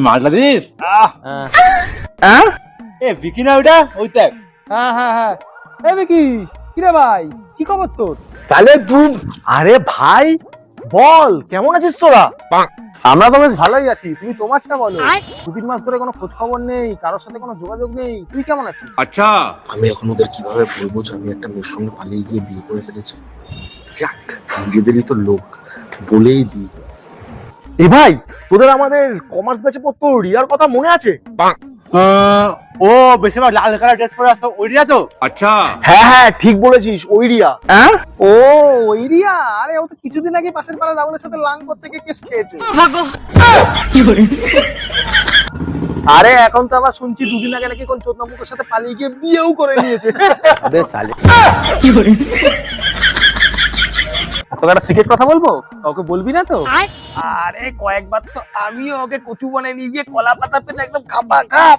মালটা দিস এ বিকি না ওটা ওই দেখ। হ্যাঁ হ্যাঁ হ্যাঁ। এই বিকি, কিরে ভাই, কি খবর তোর? তাহলে তুই, আরে ভাই বল কেমন আছিস তোরা? আমরা তো বেশ ভালোই আছি, তুমি তোমারটা বলো। 2-3 মাস ধরে কোনো খোঁজ খবর নেই, কারোর সাথে কোনো যোগাযোগ নেই, তুই কেমন আছিস? আচ্ছা আমি এখন ওদের কিভাবে বলবো যে আমি একটা মেয়ের সঙ্গে পালিয়ে গিয়ে বিয়ে করে ফেলেছি? যাক, নিজেদেরই তো লোক, বলেই দিই। এ ভাই, তোদের আমাদের কমার্স ব্যাচে পড়তো রিয়ার কথা মনে আছে? ও বেশিরভাগ লাল কালার ড্রেস পরে আসতো ওইটা তো। আচ্ছা হ্যাঁ হ্যাঁ ঠিক বলেছিস, ওই রিয়া। ও ওই রিয়া, আরে ও তো কিছুদিন আগে পাশের পাড়া রাহুলের সাথে লাং করতে গিয়ে কেস খেয়েছে। আরে এখন তো আবার শুনছি 2 দিন আগে নাকি কোন চোদনামুখের সাথে পালিয়ে গিয়ে বিয়েও করে নিয়েছে। বেশ সালে তোকে একটা সিক্রেট কথা বলবো, কাউকে বলবি না তো? আরে কয়েকবার তো আমিও ওকে কচু বনে নিয়ে গিয়ে কলা পাতা পেতে একদম খাপা খাপ।